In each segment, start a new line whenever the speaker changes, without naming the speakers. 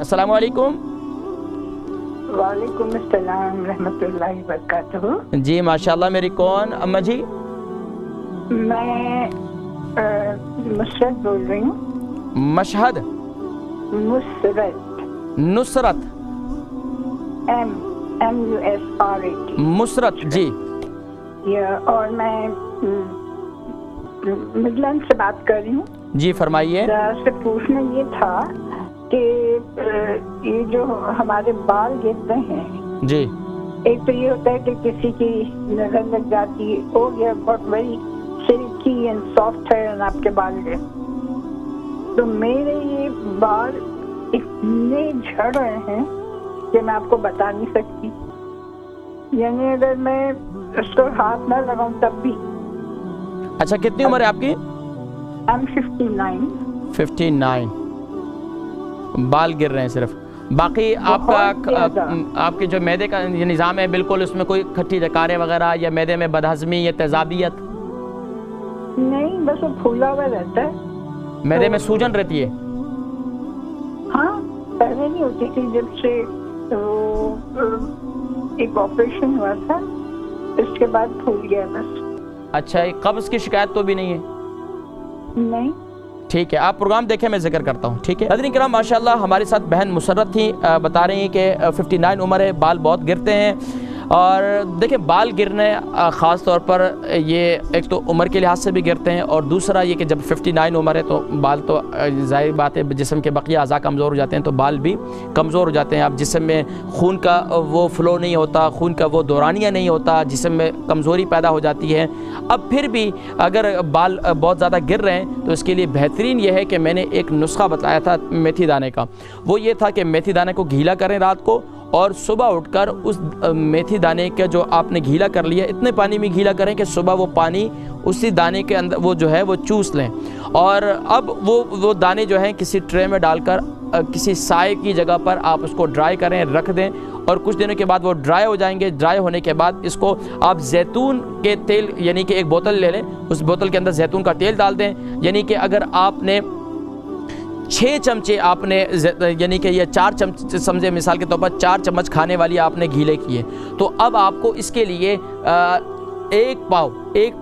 अस्सलाम वालेकुम।
वालेकुम अस्सलाम रहमतुल्लाहि व बरकातहू।
जी माशाल्लाह। मेरी कौन अम्मा जी?
मैं मुसरत बोल रही हूँ।
मशहद?
मुसरत।
नुसरत?
MUSRAT।
मुसरत जी।
और मैं मिडलैंड से बात कर रही हूँ।
जी फरमाइए।
से पूछना ये था कि ये जो हमारे बाल गिरते हैं
जी,
एक तो ये होता है कि किसी की नजर लग जाती है, हो गया बहुत वेरी सिल्की एंड सॉफ्ट है आपके बाल के, तो मेरे ये बाल इतने झड़ रहे हैं कि मैं आपको बता नहीं सकती। यानी अगर मैं उसको हाथ ना लगाऊं तब भी।
अच्छा कितनी उम्र है आपकी?
I'm 59।
59। बाल गिर रहे हैं सिर्फ, बाकी आपके जो मैदे का ये निज़ाम है बिल्कुल उसमें कोई खट्टी डकारें वगैरह या मैदे में बदहज़मी या तेज़ाबियत?
नहीं, बस वो फूला हुआ रहता है।
मैदे में सूजन रहती है?
हाँ, पहले नहीं होती थी, जब से एक ऑपरेशन हुआ था इसके बाद फूल गया बस।
अच्छा, कब्ज़ की शिकायत तो भी नहीं है?
नहीं।
ठीक है, आप प्रोग्राम देखें, मैं जिक्र करता हूँ। ठीक है नाज़रीन किराम, माशाल्लाह हमारे साथ बहन मुसर्रत थी, बता रही हैं कि 59 उम्र है, बाल बहुत गिरते हैं। और देखिए बाल गिरने ख़ास तौर पर ये एक तो उम्र के लिहाज से भी गिरते हैं, और दूसरा ये कि जब 59 उम्र है तो बाल तो ज़ाहिर बात है जिस्म के बकिया अज़ा कमज़ोर हो जाते हैं, तो बाल भी कमज़ोर हो जाते हैं। अब जिस्म में खून का वो फ़्लो नहीं होता, खून का वो दौरानिया नहीं होता, जिस्म में कमज़ोरी पैदा हो जाती है। अब फिर भी अगर बाल बहुत ज़्यादा गिर रहे हैं तो इसके लिए बेहतरीन ये है कि मैंने एक नुस्खा बताया था मेथी दाने का। वो ये था कि मेथी दाने को गीला करें रात को, और सुबह उठकर उस मेथी दाने का जो आपने गीला कर लिया इतने पानी में गीला करें कि सुबह वो पानी उसी दाने के अंदर वो जो है वो चूस लें। और अब वो दाने जो हैं किसी ट्रे में डालकर किसी साए की जगह पर आप उसको ड्राई करें, रख दें, और कुछ दिनों के बाद वो ड्राई हो जाएंगे। ड्राई होने के बाद इसको आप जैतून के तेल यानी कि एक बोतल ले लें, उस बोतल के अंदर जैतून का तेल डाल दें। यानी कि अगर आपने 6 चमचे आपने यानी कि ये 4 चमचे समझे, मिसाल के तौर पर 4 चम्मच खाने वाली आपने गीले किए, तो अब आपको इसके लिए एक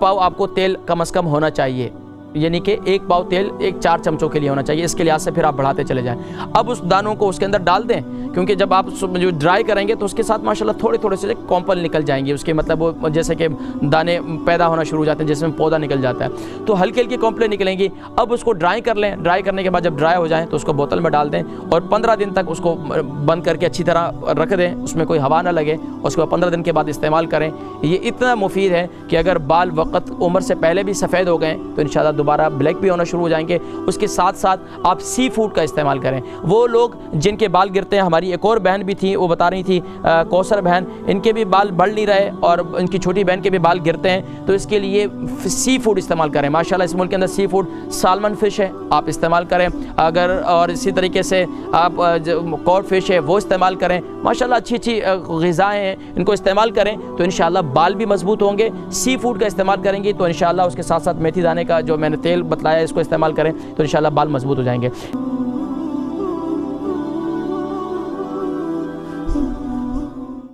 पाव आपको तेल कम से कम होना चाहिए। यानी कि एक पाव तेल 4 चमचों के लिए होना चाहिए। इसके लिहाज से फिर आप बढ़ाते चले जाएं। अब उस दानों को उसके अंदर डाल दें, क्योंकि जब आप जो ड्राई करेंगे तो उसके साथ माशाल्लाह थोड़े थोड़े से कॉम्पल निकल जाएंगे उसके, मतलब वो जैसे कि दाने पैदा होना शुरू हो जाते हैं जिसमें पौधा निकल जाता है, तो हल्की हल्की कॉम्पलें निकलेंगी। अब उसको ड्राई कर लें। ड्राई करने के बाद जब ड्राई हो जाए तो उसको बोतल में डाल दें, और 15 दिन तक उसको बंद करके अच्छी तरह रख दें, उसमें कोई हवा ना लगे। उसके बाद 15 दिन के बाद इस्तेमाल करें। ये इतना मुफीद है कि अगर बाल वक़्त उम्र से पहले भी सफ़ेद हो गए तो इंशाअल्लाह दोबारा ब्लैक भी शुरू हो जाएंगे। उसके साथ साथ आप सी फूड का इस्तेमाल करें। वो लोग जिनके बाल गिरते हैं, हमारी एक और बहन भी थी, वो बता रही थी कौसर बहन, इनके भी बाल बढ़ नहीं रहे और इनकी छोटी बहन के भी बाल गिरते हैं, तो इसके लिए सी फूड इस्तेमाल करें। माशाल्लाह इस मुल्क के अंदर सी फूड सालमन फ़िश है, आप इस्तेमाल करें अगर, और इसी तरीके से आप कॉड फिश है वो इस्तेमाल करें। माशाल्लाह अच्छी अच्छी ग़िज़ाएँ हैं, इनको इस्तेमाल करें तो इंशाअल्लाह बाल भी मजबूत होंगे। सी फूड का इस्तेमाल करेंगे तो इंशाअल्लाह उसके साथ साथ मेथी दाने का जो मैंने तेल बतलाया इसको इस्तेमाल करें तो इंशाअल्लाह बाल मजबूत हो जाएंगे।